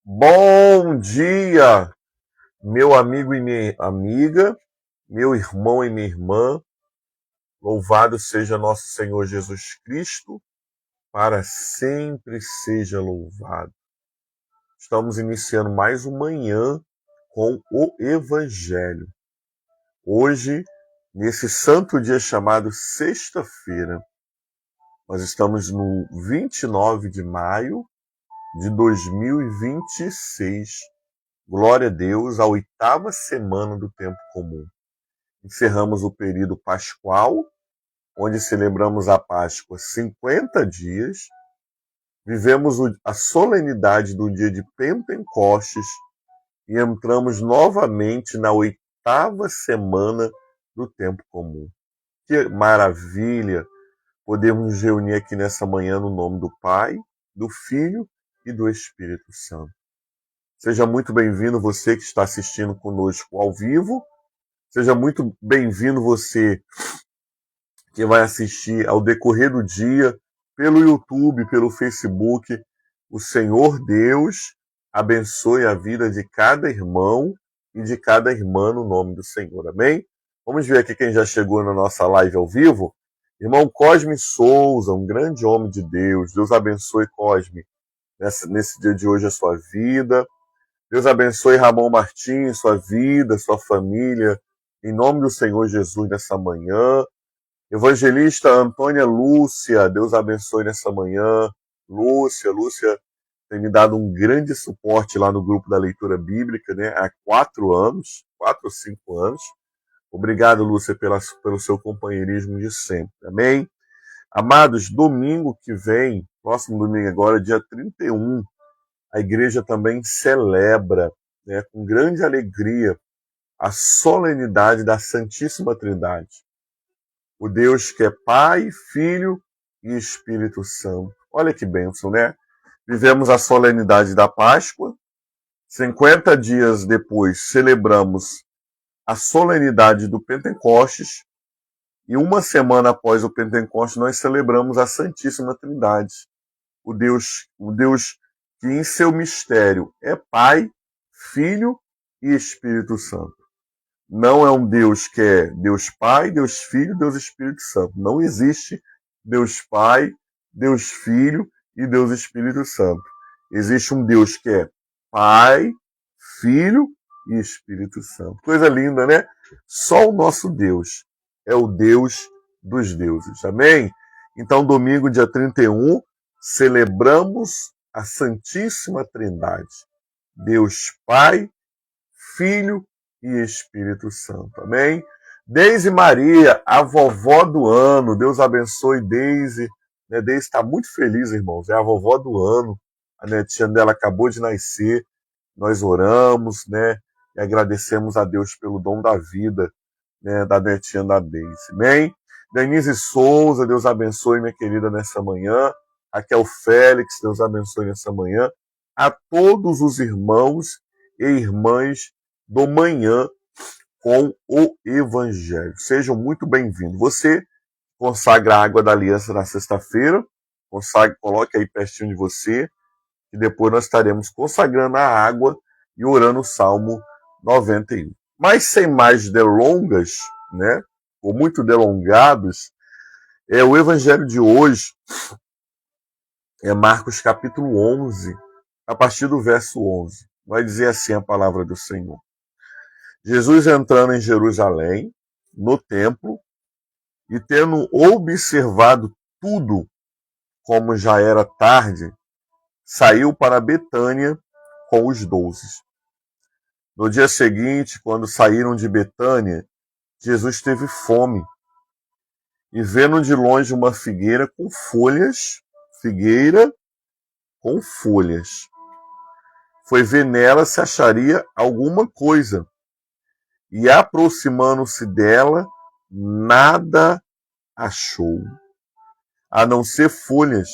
Bom dia, meu amigo e minha amiga, meu irmão e minha irmã. Louvado seja nosso Senhor Jesus Cristo, para sempre seja louvado. Estamos iniciando mais uma manhã com o Evangelho. Hoje, nesse santo dia chamado sexta-feira, nós estamos no 29 de maio de 2026. Glória a Deus, a oitava semana do tempo comum. Encerramos o período pascual, onde celebramos a Páscoa 50 dias. Vivemos a solenidade do dia de Pentecostes e entramos novamente na oitava semana do tempo comum. Que maravilha podemos nos reunir aqui nessa manhã no nome do Pai, do Filho e do Espírito Santo. Seja muito bem-vindo você que está assistindo conosco ao vivo. Seja muito bem-vindo você que vai assistir ao decorrer do dia pelo YouTube, pelo Facebook. O Senhor Deus abençoe a vida de cada irmão e de cada irmã no nome do Senhor. Amém? Vamos ver aqui quem já chegou na nossa live ao vivo. Irmão Cosme Souza, um grande homem de Deus. Deus abençoe, Cosme, nesse dia de hoje a sua vida. Deus abençoe Ramon Martins, sua vida, sua família, em nome do Senhor Jesus nessa manhã. Evangelista Antônia Lúcia, Deus abençoe nessa manhã. Lúcia tem me dado um grande suporte lá no grupo da leitura bíblica, né? Há 4 anos, 4 ou 5 anos. Obrigado, Lúcia, pelo seu companheirismo de sempre. Amém? Amados, domingo que vem, próximo domingo agora, dia 31, a igreja também celebra, né, com grande alegria, a solenidade da Santíssima Trindade. O Deus que é Pai, Filho e Espírito Santo. Olha que bênção, né? Vivemos a solenidade da Páscoa. 50 dias depois, celebramos a solenidade do Pentecostes. E uma semana após o Pentecostes, nós celebramos a Santíssima Trindade. O Deus que em seu mistério é Pai, Filho e Espírito Santo. Não é um Deus que é Deus Pai, Deus Filho, Deus Espírito Santo. Não existe Deus Pai, Deus Filho e Deus Espírito Santo. Existe um Deus que é Pai, Filho e Espírito Santo. Coisa linda, né? Só o nosso Deus é o Deus dos deuses. Amém? Então, domingo, dia 31, celebramos a Santíssima Trindade. Deus Pai, Filho e Espírito Santo. Amém? Deise Maria, a vovó do ano. Deus abençoe Deise. Né? Deise está muito feliz, irmãos. É a vovó do ano. A netinha dela acabou de nascer. Nós oramos, né? E agradecemos a Deus pelo dom da vida, né? Da netinha da Deise. Amém? Denise Souza, Deus abençoe, minha querida, nessa manhã. Raquel Félix, Deus abençoe nessa manhã. A todos os irmãos e irmãs do manhã com o Evangelho. Sejam muito bem-vindos. Você consagra a água da aliança na sexta-feira, coloque aí pertinho de você, e depois nós estaremos consagrando a água e orando o Salmo 91. Mas sem mais delongas, né, ou muito delongados, o Evangelho de hoje é Marcos capítulo 11, a partir do verso 11. Vai dizer assim a palavra do Senhor. Jesus entrando em Jerusalém, no templo, e tendo observado tudo, como já era tarde, saiu para Betânia com os 12. No dia seguinte, quando saíram de Betânia, Jesus teve fome, e vendo de longe uma figueira com folhas, foi ver nela se acharia alguma coisa. E aproximando-se dela, nada achou, a não ser folhas,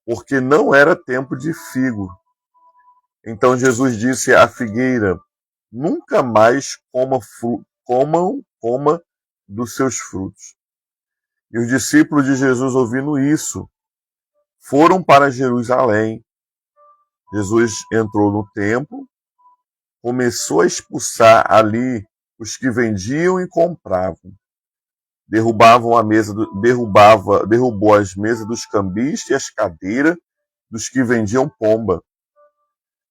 porque não era tempo de figo. Então Jesus disse à figueira: nunca mais coma dos seus frutos. E os discípulos de Jesus, ouvindo isso, foram para Jerusalém Jesus entrou no templo, começou a expulsar ali os que vendiam e compravam. Derrubou as mesas dos cambistas e as cadeiras dos que vendiam pomba.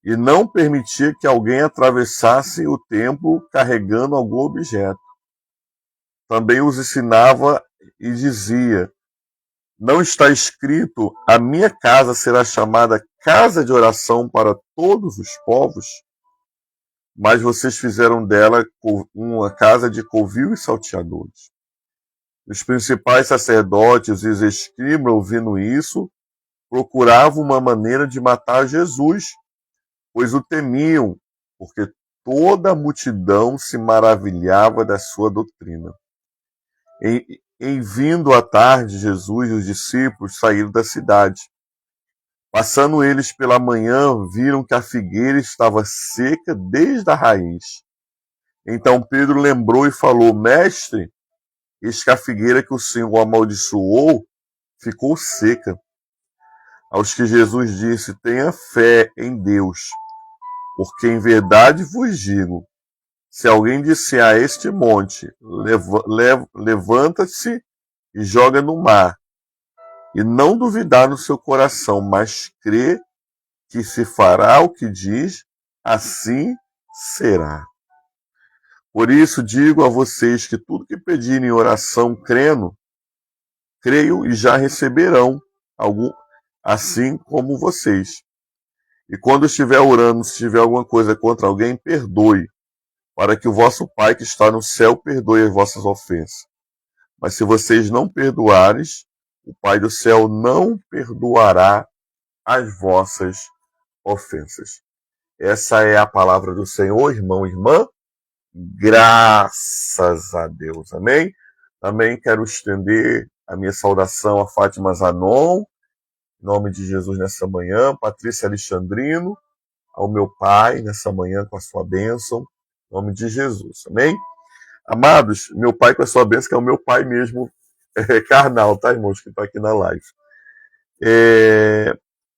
E não permitia que alguém atravessasse o templo carregando algum objeto. Também os ensinava e dizia: não está escrito, a minha casa será chamada casa de oração para todos os povos? Mas vocês fizeram dela uma casa de covil e salteadores. Os principais sacerdotes e os escribas, ouvindo isso, procuravam uma maneira de matar Jesus, pois o temiam, porque toda a multidão se maravilhava da sua doutrina. Em vindo à tarde, Jesus e os discípulos saíram da cidade. Passando eles pela manhã, viram que a figueira estava seca desde a raiz. Então Pedro lembrou e falou: Mestre, eis que a figueira que o Senhor amaldiçoou ficou seca. Aos que Jesus disse: tenha fé em Deus, porque em verdade vos digo, se alguém disser a este monte, levanta-se e joga no mar, e não duvidar no seu coração, mas crê que se fará o que diz, assim será. Por isso digo a vocês que tudo que pedirem em oração creio e já receberão, assim como vocês. E quando estiver orando, se tiver alguma coisa contra alguém, perdoe, para que o vosso Pai que está no céu perdoe as vossas ofensas. Mas se vocês não perdoares, o Pai do céu não perdoará as vossas ofensas. Essa é a palavra do Senhor, irmão e irmã. Graças a Deus. Amém? Também quero estender a minha saudação a Fátima Zanon, em nome de Jesus nessa manhã, Patrícia Alexandrino, ao meu pai nessa manhã com a sua bênção, em nome de Jesus. Amém? Amados, meu pai com a sua bênção, que é o meu pai mesmo, carnal, tá, irmãos, que está aqui na live.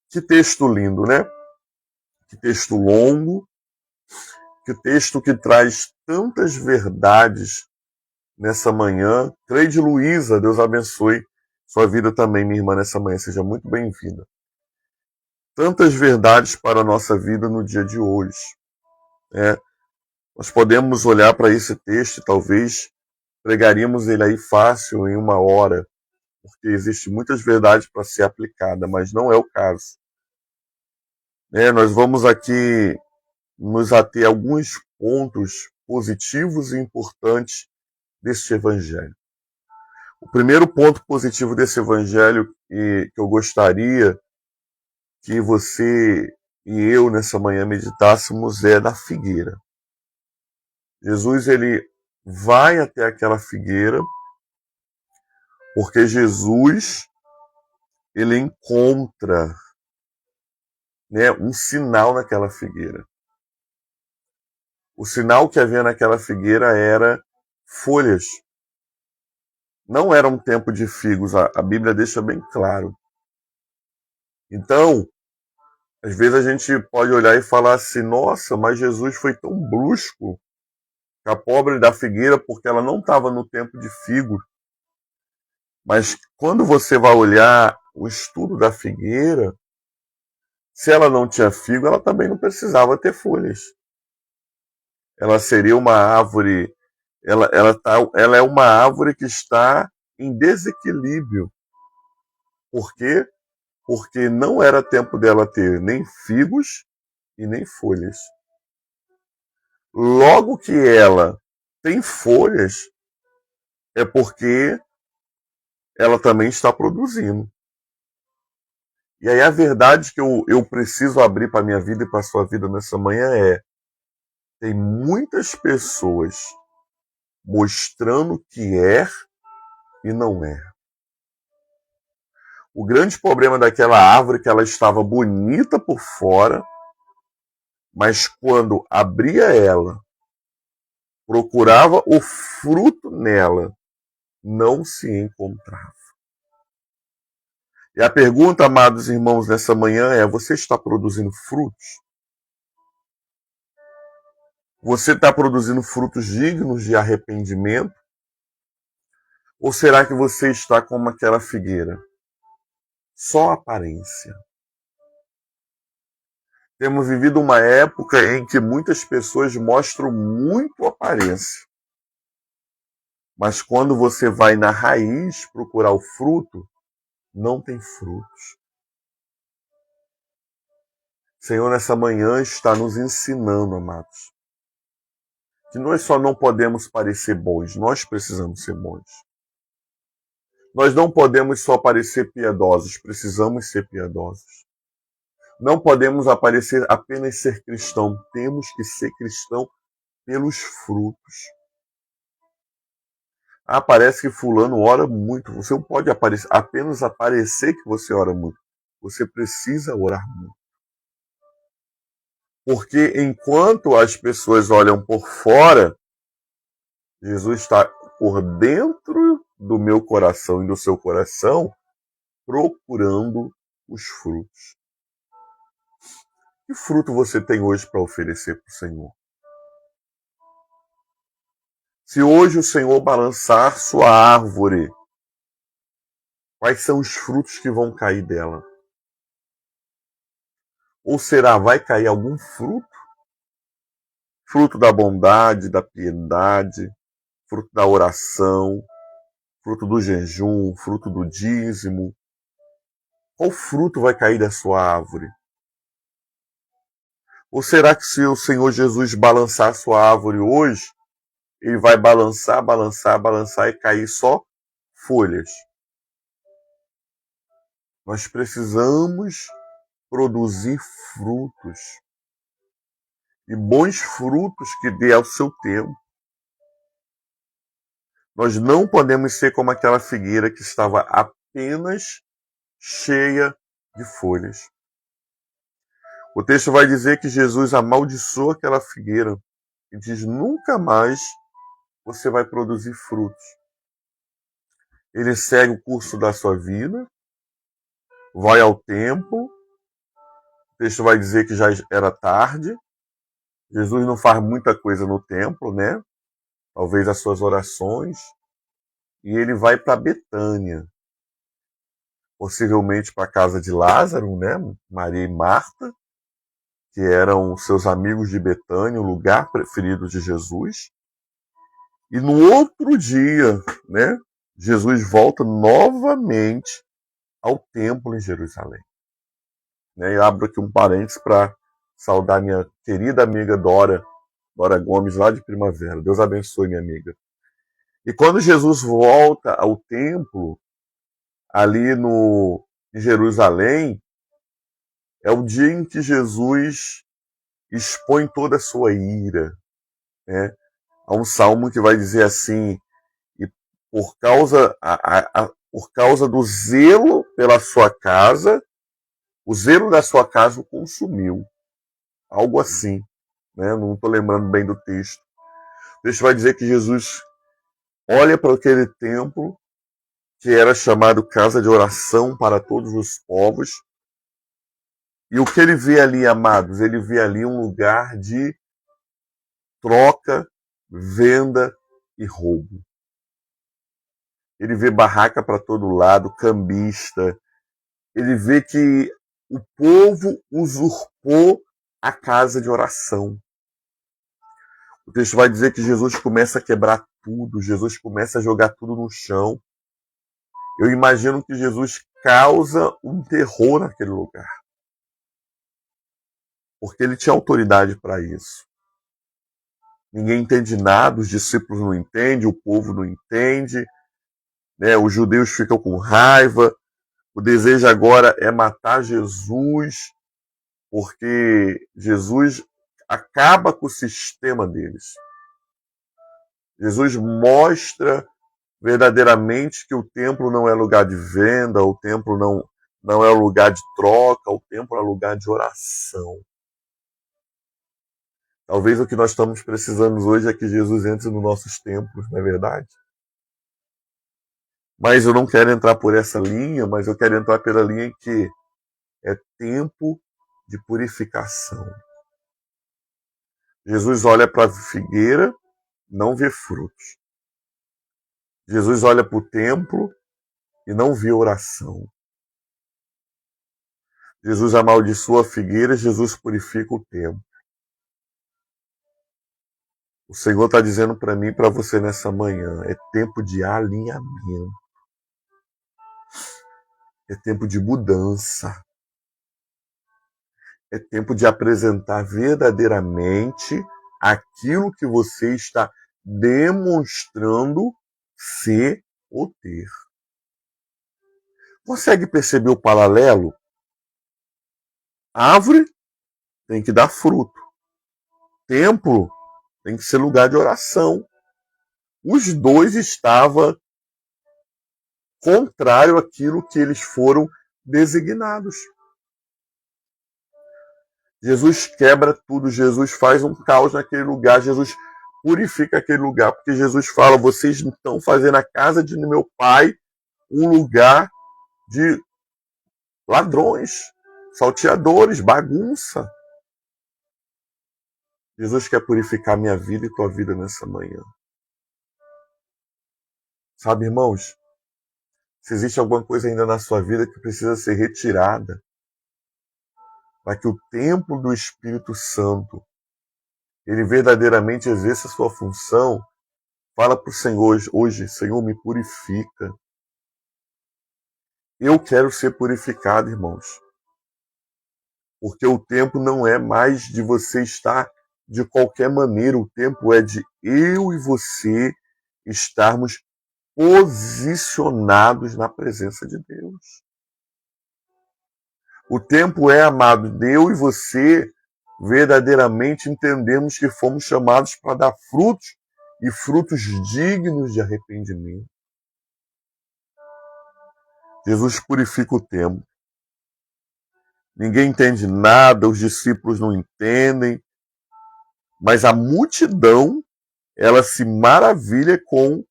Que texto lindo, né? Que texto longo, que texto que traz tantas verdades nessa manhã. Cleide Luiza, Deus abençoe sua vida também, minha irmã, nessa manhã. Seja muito bem-vinda. Tantas verdades para a nossa vida no dia de hoje. Nós podemos olhar para esse texto e talvez pregaríamos ele aí fácil em 1 hora, porque existem muitas verdades para ser aplicada, mas não é o caso. Nós vamos aqui nos ater a alguns pontos positivos e importantes deste evangelho. O primeiro ponto positivo desse evangelho que eu gostaria que você e eu nessa manhã meditássemos é da figueira. Jesus, ele vai até aquela figueira porque Jesus, ele encontra, um sinal naquela figueira. O sinal que havia naquela figueira era folhas. Não era um tempo de figos, a Bíblia deixa bem claro. Então, às vezes a gente pode olhar e falar assim: nossa, mas Jesus foi tão brusco com a pobre da figueira porque ela não estava no tempo de figos. Mas quando você vai olhar o estudo da figueira, se ela não tinha figo, ela também não precisava ter folhas. Ela seria uma árvore, ela é uma árvore que está em desequilíbrio. Por quê? Porque não era tempo dela ter nem figos e nem folhas. Logo que ela tem folhas, é porque ela também está produzindo. E aí a verdade que eu preciso abrir para a minha vida e para a sua vida nessa manhã é: tem muitas pessoas mostrando que é e não é. O grande problema daquela árvore é que ela estava bonita por fora, mas quando abria ela, procurava o fruto nela, não se encontrava. E a pergunta, amados irmãos, nessa manhã é: você está produzindo frutos? Você está produzindo frutos dignos de arrependimento? Ou será que você está como aquela figueira? Só aparência. Temos vivido uma época em que muitas pessoas mostram muito aparência. Mas quando você vai na raiz procurar o fruto, não tem frutos. O Senhor, nessa manhã, está nos ensinando, amados, que nós só não podemos parecer bons, nós precisamos ser bons. Nós não podemos só parecer piedosos, precisamos ser piedosos. Não podemos aparecer apenas ser cristão, temos que ser cristão pelos frutos. Ah, parece que fulano ora muito. Você não pode apenas aparecer que você ora muito. Você precisa orar muito. Porque enquanto as pessoas olham por fora, Jesus está por dentro do meu coração e do seu coração, procurando os frutos. Que fruto você tem hoje para oferecer para o Senhor? Se hoje o Senhor balançar sua árvore, quais são os frutos que vão cair dela? Ou será, vai cair algum fruto? Fruto da bondade, da piedade, fruto da oração, fruto do jejum, fruto do dízimo. Qual fruto vai cair da sua árvore? Ou será que se o Senhor Jesus balançar sua árvore hoje, ele vai balançar, balançar, balançar e cair só folhas? Nós precisamos produzir frutos. E bons frutos que dê ao seu tempo. Nós não podemos ser como aquela figueira que estava apenas cheia de folhas. O texto vai dizer que Jesus amaldiçoou aquela figueira e diz: nunca mais você vai produzir frutos. Ele segue o curso da sua vida, vai ao templo, o texto vai dizer que já era tarde, Jesus não faz muita coisa no templo, né? Talvez as suas orações, e ele vai para Betânia, possivelmente para a casa de Lázaro, né? Maria e Marta, que eram seus amigos de Betânia, o lugar preferido de Jesus. E no outro dia, né, Jesus volta novamente ao templo em Jerusalém. E abro aqui um parênteses para saudar minha querida amiga Dora Gomes, lá de Primavera. Deus abençoe, minha amiga. E quando Jesus volta ao templo, ali em Jerusalém, é o dia em que Jesus expõe toda a sua ira. Né? Há um salmo que vai dizer assim: e por causa do zelo pela sua casa, o zelo da sua casa o consumiu. Algo assim. Né? Não estou lembrando bem do texto. O texto vai dizer que Jesus olha para aquele templo, que era chamado casa de oração para todos os povos, e o que ele vê ali, amados? Ele vê ali um lugar de troca, venda e roubo. Ele vê barraca para todo lado, cambista. Ele vê que o povo usurpou a casa de oração. O texto vai dizer que Jesus começa a quebrar tudo, Jesus começa a jogar tudo no chão. Eu imagino que Jesus causa um terror naquele lugar. Porque ele tinha autoridade para isso. Ninguém entende nada, os discípulos não entendem, o povo não entende, né? Os judeus ficam com raiva. O desejo agora é matar Jesus, porque Jesus acaba com o sistema deles. Jesus mostra verdadeiramente que o templo não é lugar de venda, o templo não é lugar de troca, o templo é lugar de oração. Talvez o que nós estamos precisando hoje é que Jesus entre nos nossos templos, não é verdade? Mas eu não quero entrar por essa linha, mas eu quero entrar pela linha que é tempo de purificação. Jesus olha para a figueira, não vê frutos. Jesus olha para o templo e não vê oração. Jesus amaldiçoa a figueira, Jesus purifica o templo. O Senhor está dizendo para mim e para você nessa manhã, é tempo de alinhamento. É tempo de mudança. É tempo de apresentar verdadeiramente aquilo que você está demonstrando ser ou ter. Consegue perceber o paralelo? Árvore tem que dar fruto. Templo tem que ser lugar de oração. Os dois estavam contrário àquilo que eles foram designados. Jesus quebra tudo, Jesus faz um caos naquele lugar, Jesus purifica aquele lugar, porque Jesus fala, vocês estão fazendo a casa de meu pai um lugar de ladrões, salteadores, bagunça. Jesus quer purificar minha vida e tua vida nessa manhã. Sabe, irmãos, se existe alguma coisa ainda na sua vida que precisa ser retirada, para que o templo do Espírito Santo ele verdadeiramente exerça a sua função, fala para o Senhor hoje, Senhor, me purifica. Eu quero ser purificado, irmãos. Porque o tempo não é mais de você estar de qualquer maneira, o tempo é de eu e você estarmos posicionados na presença de Deus. O tempo é, amado, eu e você verdadeiramente entendemos que fomos chamados para dar frutos e frutos dignos de arrependimento. Jesus purifica o templo. Ninguém entende nada, os discípulos não entendem, mas a multidão, ela se maravilha com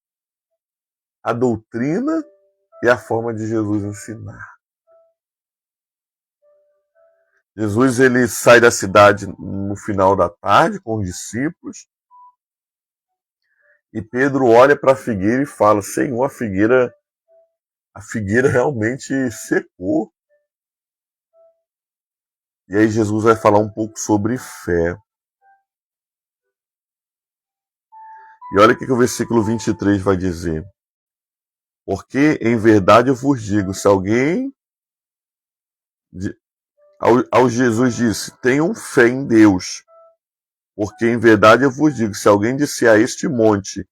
a doutrina e a forma de Jesus ensinar. Jesus ele sai da cidade no final da tarde com os discípulos e Pedro olha para a figueira e fala, Senhor, a figueira realmente secou. E aí Jesus vai falar um pouco sobre fé. E olha o que o versículo 23 vai dizer. Porque em verdade eu vos digo, se alguém... Ao Jesus disse, tenham fé em Deus. Porque em verdade eu vos digo, se alguém disser a este monte,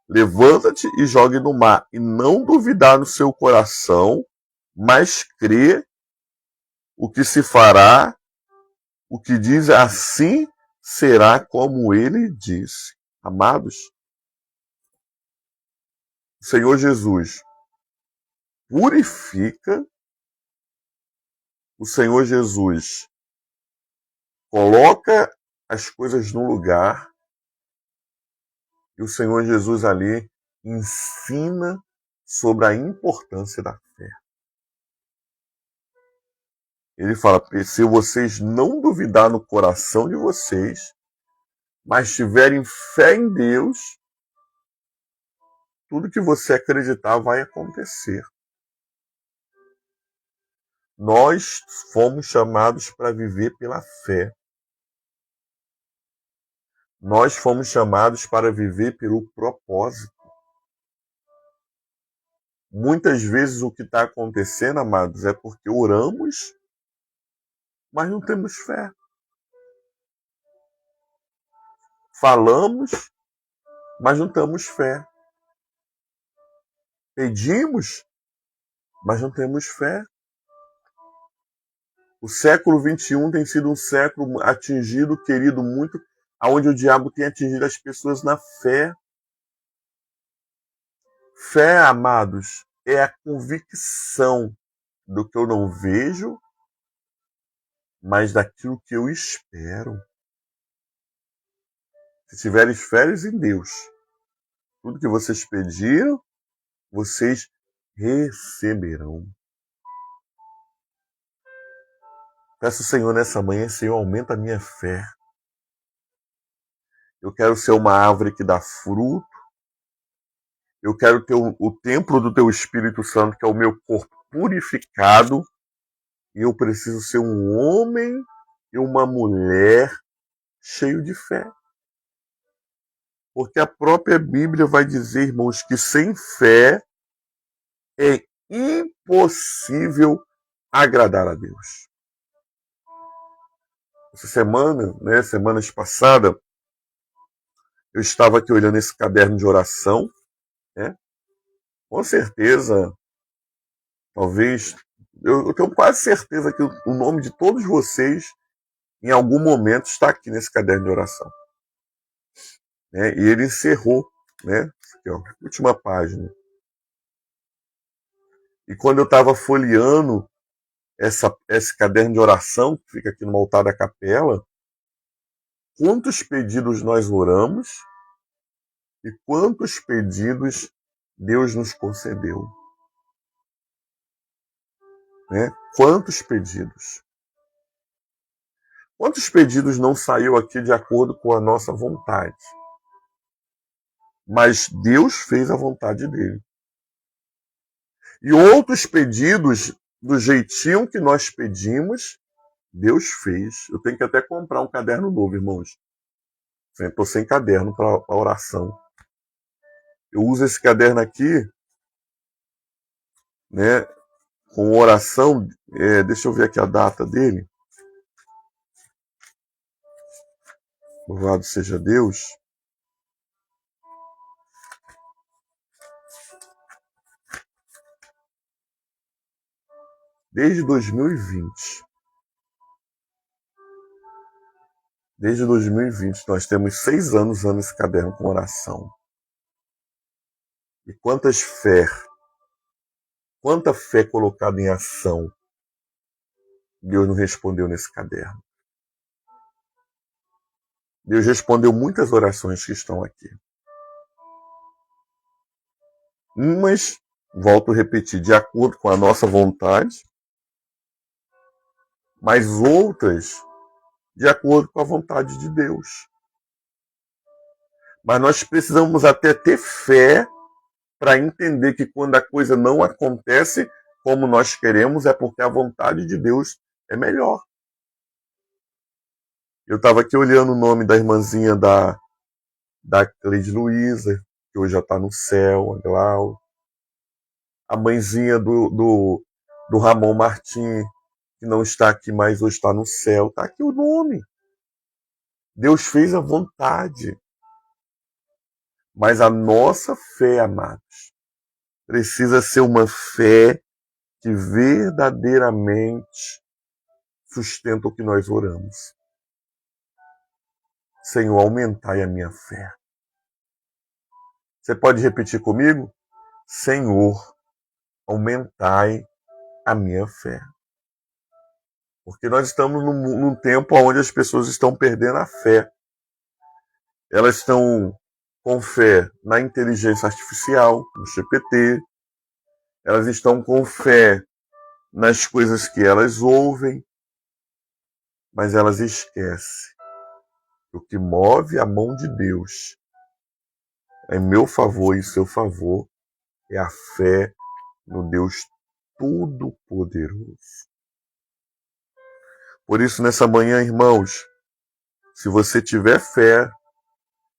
levanta-te e jogue no mar, e não duvidar no seu coração, mas crê o que se fará, o que diz, assim será como ele disse. Amados, o Senhor Jesus purifica, o Senhor Jesus coloca as coisas no lugar, e o Senhor Jesus ali ensina sobre a importância da fé. Ele fala, se vocês não duvidar no coração de vocês, mas tiverem fé em Deus, tudo que você acreditar vai acontecer. Nós fomos chamados para viver pela fé. Nós fomos chamados para viver pelo propósito. Muitas vezes o que está acontecendo, amados, é porque oramos, mas não temos fé. Falamos, mas não temos fé. Pedimos, mas não temos fé. O século XXI tem sido um século atingido, querido, muito, onde o diabo tem atingido as pessoas na fé. Fé, amados, é a convicção do que eu não vejo, mas daquilo que eu espero. Se tiveres fé em Deus, tudo que vocês pediram, vocês receberão. Peço, Senhor, nessa manhã, Senhor, aumenta a minha fé. Eu quero ser uma árvore que dá fruto. Eu quero ter o templo do Teu Espírito Santo, que é o meu corpo purificado. E eu preciso ser um homem e uma mulher cheio de fé. Porque a própria Bíblia vai dizer, irmãos, que sem fé é impossível agradar a Deus. Essa semana, semanas passadas, eu estava aqui olhando esse caderno de oração, né? Com certeza, talvez, eu tenho quase certeza que o nome de todos vocês, em algum momento, está aqui nesse caderno de oração. Né? E ele encerrou, né? Aqui, ó, última página. E quando eu estava folheando esse caderno de oração, que fica aqui no altar da capela, quantos pedidos nós oramos e quantos pedidos Deus nos concedeu. Né? Quantos pedidos? Quantos pedidos não saiu aqui de acordo com a nossa vontade? Mas Deus fez a vontade dele. E outros pedidos, do jeitinho que nós pedimos, Deus fez. Eu tenho que até comprar um caderno novo, irmãos. Estou sem caderno para oração. Eu uso esse caderno aqui, né, com oração. Deixa eu ver aqui a data dele. Louvado seja Deus. Desde 2020. Desde 2020, nós temos 6 anos usando esse caderno com oração. E quanta fé colocada em ação, Deus não respondeu nesse caderno. Deus respondeu muitas orações que estão aqui. Umas, volto a repetir, de acordo com a nossa vontade, mas outras de acordo com a vontade de Deus. Mas nós precisamos até ter fé para entender que quando a coisa não acontece como nós queremos, é porque a vontade de Deus é melhor. Eu estava aqui olhando o nome da irmãzinha da Cleide Luiza, que hoje já está no céu, a Glau. A mãezinha do Ramon Martim, que não está aqui, mas hoje está no céu. Está aqui o nome. Deus fez a vontade. Mas a nossa fé, amados, precisa ser uma fé que verdadeiramente sustenta o que nós oramos. Senhor, aumentai a minha fé. Você pode repetir comigo? Senhor, aumentai a minha fé. Porque nós estamos num tempo onde as pessoas estão perdendo a fé. Elas estão com fé na inteligência artificial, no GPT. Elas estão com fé nas coisas que elas ouvem. Mas elas esquecem que o que move a mão de Deus em meu favor e em seu favor é a fé no Deus Todo-Poderoso. Por isso, nessa manhã, irmãos, se você tiver fé,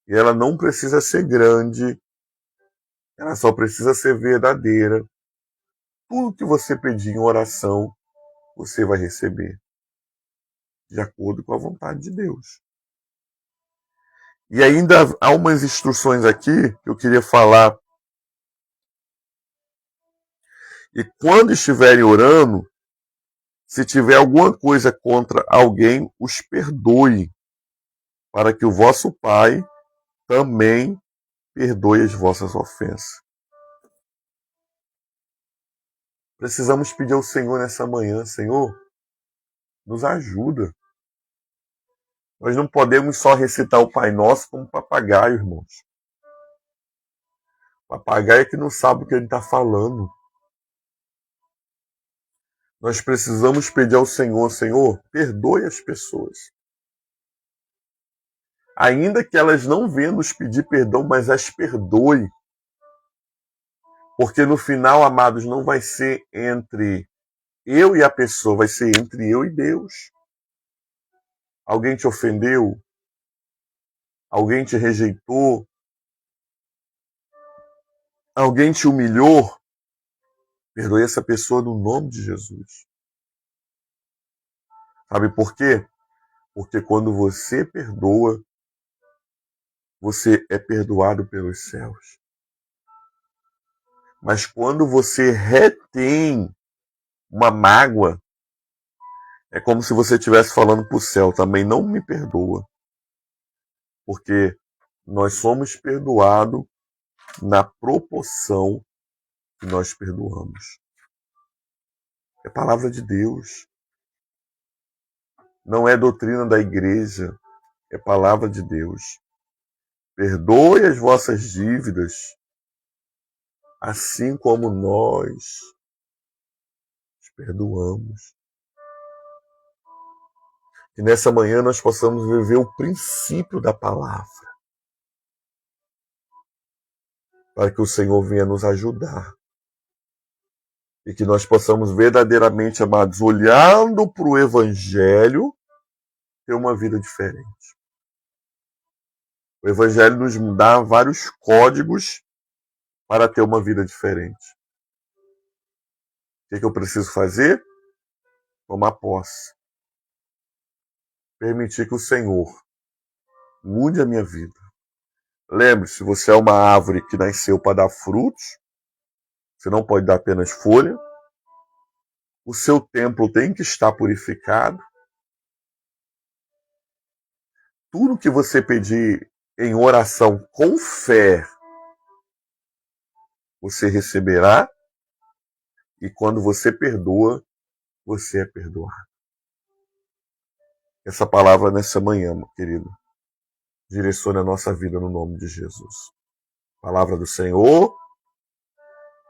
e ela não precisa ser grande, ela só precisa ser verdadeira, tudo que você pedir em oração, você vai receber, de acordo com a vontade de Deus. E ainda há umas instruções aqui que eu queria falar. E quando estiverem orando, se tiver alguma coisa contra alguém, os perdoe, para que o vosso Pai também perdoe as vossas ofensas. Precisamos pedir ao Senhor nessa manhã, Senhor, nos ajuda. Nós não podemos só recitar o Pai Nosso como papagaio, irmãos. Papagaio é que não sabe o que ele está falando. Nós precisamos pedir ao Senhor, Senhor, perdoe as pessoas. Ainda que elas não venham nos pedir perdão, mas as perdoe. Porque no final, amados, não vai ser entre eu e a pessoa, vai ser entre eu e Deus. Alguém te ofendeu? Alguém te rejeitou? Alguém te humilhou? Perdoe essa pessoa no nome de Jesus. Sabe por quê? Porque quando você perdoa, você é perdoado pelos céus. Mas quando você retém uma mágoa, é como se você estivesse falando para o céu, também não me perdoa. Porque nós somos perdoados na proporção que nós perdoamos. É palavra de Deus. Não é doutrina da igreja, é palavra de Deus. Perdoe as vossas dívidas, assim como nós te perdoamos. Que nessa manhã nós possamos viver o princípio da palavra, para que o Senhor venha nos ajudar. E que nós possamos verdadeiramente, amados, olhando para o Evangelho, ter uma vida diferente. O Evangelho nos dá vários códigos para ter uma vida diferente. O que eu preciso fazer? Tomar posse. Permitir que o Senhor mude a minha vida. Lembre-se, você é uma árvore que nasceu para dar frutos. Você não pode dar apenas folha. O seu templo tem que estar purificado. Tudo que você pedir em oração com fé, você receberá. E quando você perdoa, você é perdoado. Essa palavra nessa manhã, meu querido, direcione a nossa vida no nome de Jesus. Palavra do Senhor,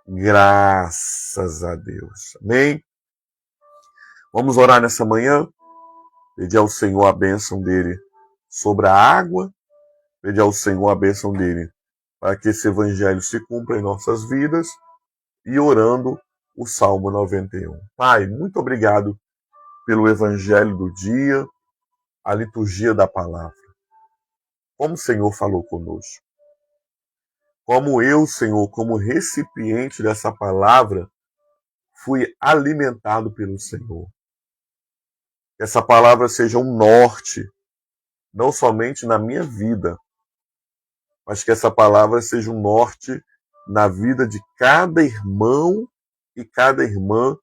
graças a Deus. Amém? Vamos orar nessa manhã, pedir ao Senhor a bênção dele sobre a água, pedir ao Senhor a bênção dele para que esse evangelho se cumpra em nossas vidas e orando o Salmo 91. Pai, muito obrigado pelo evangelho do dia, a liturgia da palavra. Como o Senhor falou conosco. Como eu, Senhor, como recipiente dessa palavra, fui alimentado pelo Senhor. Que essa palavra seja um norte, não somente na minha vida, mas que essa palavra seja um norte na vida de cada irmão e cada irmã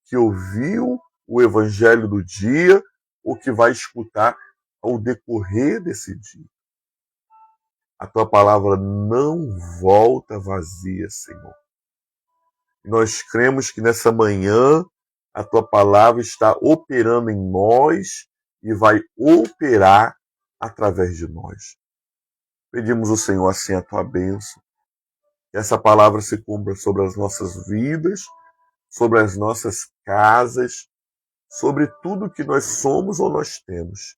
que ouviu o evangelho do dia ou que vai escutar ao decorrer desse dia. A tua palavra não volta vazia, Senhor. E nós cremos que nessa manhã a tua palavra está operando em nós e vai operar através de nós. Pedimos ao Senhor assim a tua bênção. Que essa palavra se cumpra sobre as nossas vidas, sobre as nossas casas, sobre tudo que nós somos ou nós temos.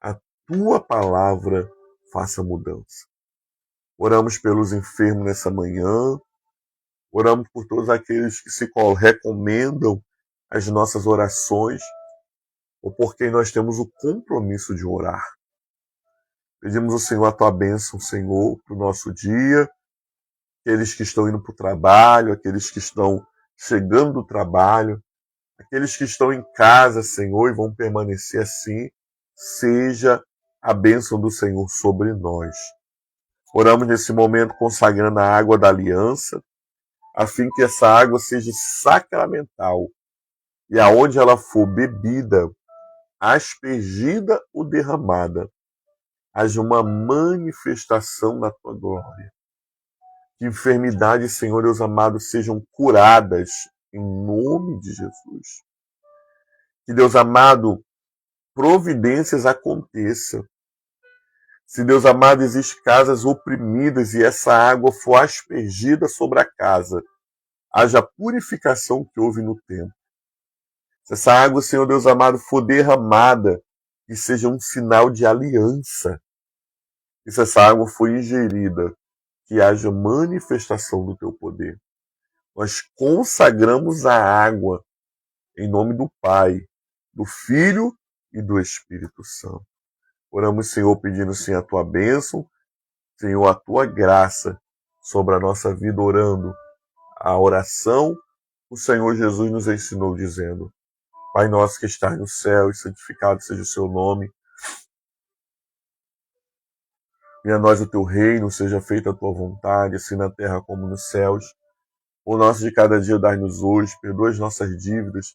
A tua palavra faça mudança. Oramos pelos enfermos nessa manhã. Oramos por todos aqueles que se recomendam as nossas orações, ou por quem nós temos o compromisso de orar. Pedimos ao Senhor a tua bênção, Senhor, para o nosso dia, aqueles que estão indo para o trabalho, aqueles que estão chegando do trabalho, aqueles que estão em casa, Senhor, e vão permanecer assim, seja a bênção do Senhor sobre nós. Oramos nesse momento consagrando a água da aliança, a fim que essa água seja sacramental, e aonde ela for bebida, aspergida ou derramada, haja uma manifestação da tua glória. Que enfermidades, Senhor, Deus amado, sejam curadas em nome de Jesus. Que, Deus amado, providências aconteçam. Se, Deus amado, existem casas oprimidas e essa água for aspergida sobre a casa, haja a purificação que houve no templo. Se essa água, Senhor Deus amado, for derramada, que seja um sinal de aliança. E se essa água for ingerida, que haja manifestação do teu poder. Nós consagramos a água em nome do Pai, do Filho e do Espírito Santo. Oramos, Senhor, pedindo, Senhor, a tua bênção, Senhor, a tua graça sobre a nossa vida, orando a oração o Senhor Jesus nos ensinou, dizendo: Pai nosso que estás no céu, e santificado seja o seu nome. Venha a nós o teu reino, seja feita a tua vontade, assim na terra como nos céus. O nosso de cada dia dai-nos hoje, perdoa as nossas dívidas,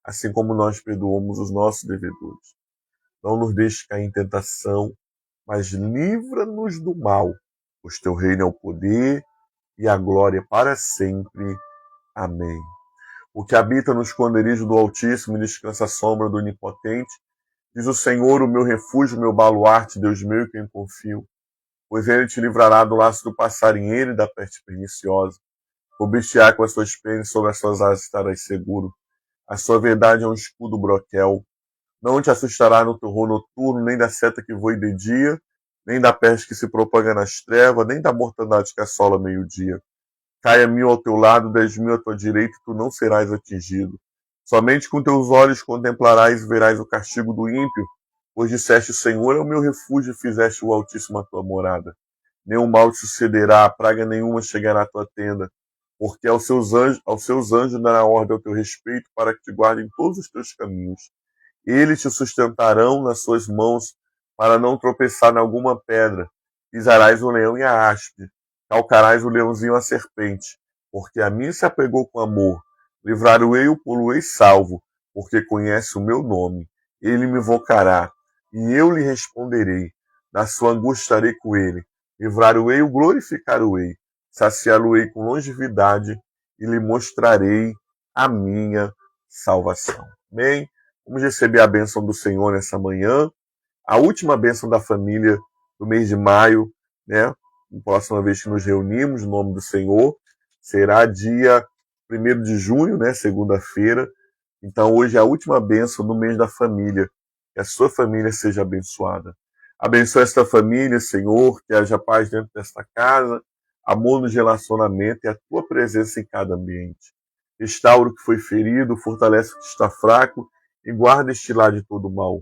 assim como nós perdoamos os nossos devedores. Não nos deixes cair em tentação, mas livra-nos do mal, pois teu reino é o poder e a glória para sempre. Amém. O que habita no esconderijo do Altíssimo e descansa à sombra do Onipotente, diz o Senhor, o meu refúgio, o meu baluarte, Deus meu em quem confio. Pois ele te livrará do laço do passarinheiro e da peste perniciosa. Cobrir-te-á com as suas penas, sobre as suas asas estarás seguro. A sua verdade é um escudo broquel. Não te assustará no terror noturno, nem da seta que voe de dia, nem da peste que se propaga nas trevas, nem da mortandade que assola meio-dia. Caia 1000 ao teu lado, 10.000 à tua direita, e tu não serás atingido. Somente com teus olhos contemplarás e verás o castigo do ímpio, pois disseste: o Senhor é o meu refúgio, e fizeste o Altíssimo a tua morada. Nenhum mal te sucederá, praga nenhuma chegará à tua tenda, porque aos seus anjos dará ordem ao teu respeito, para que te guardem todos os teus caminhos. Eles te sustentarão nas suas mãos, para não tropeçar em alguma pedra. Pisarás o leão e a áspide, calcarás o leãozinho e a serpente, porque a mim se apegou com amor. Livrar-o-ei e pô-lo-ei salvo, porque conhece o meu nome. Ele me invocará, e eu lhe responderei. Na sua angústia estarei com ele. Livrar-o-ei e glorificar-o-ei. Saciá-lo-ei com longevidade, e lhe mostrarei a minha salvação. Amém? Vamos receber a bênção do Senhor nessa manhã. A última bênção da família do mês de maio, né? A próxima vez que nos reunimos, no nome do Senhor, será dia 1º de junho, né? Segunda-feira. Então, hoje é a última bênção do mês da família. Que a sua família seja abençoada. Abençoa esta família, Senhor, que haja paz dentro desta casa, amor nos relacionamentos e a tua presença em cada ambiente. Restaura o que foi ferido, fortalece o que está fraco e guarda este lar de todo mal.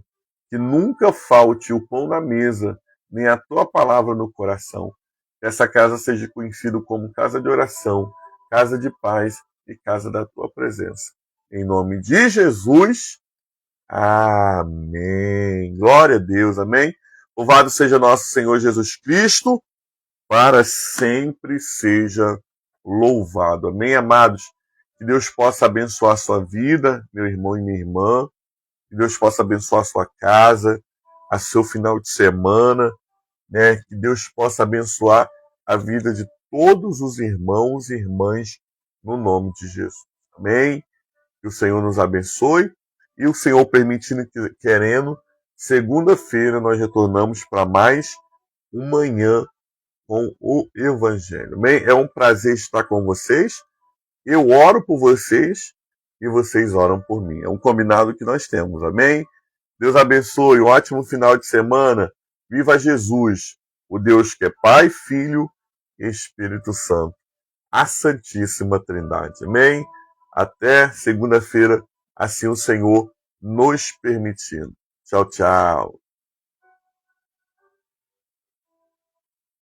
Que nunca falte o pão na mesa, nem a tua palavra no coração. Que essa casa seja conhecida como casa de oração, casa de paz e casa da tua presença. Em nome de Jesus, amém. Glória a Deus, amém. Louvado seja nosso Senhor Jesus Cristo, para sempre seja louvado. Amém, amados? Que Deus possa abençoar a sua vida, meu irmão e minha irmã. Que Deus possa abençoar a sua casa, a seu final de semana, né? Que Deus possa abençoar a vida de todos os irmãos e irmãs, no nome de Jesus. Amém? Que o Senhor nos abençoe e o Senhor permitindo, querendo, segunda-feira nós retornamos para mais um manhã com o Evangelho. Amém? É um prazer estar com vocês. Eu oro por vocês e vocês oram por mim. É um combinado que nós temos. Amém? Deus abençoe. Um ótimo final de semana. Viva Jesus, o Deus que é Pai, Filho e Espírito Santo. A Santíssima Trindade. Amém? Até segunda-feira, assim o Senhor nos permitindo. Tchau, tchau.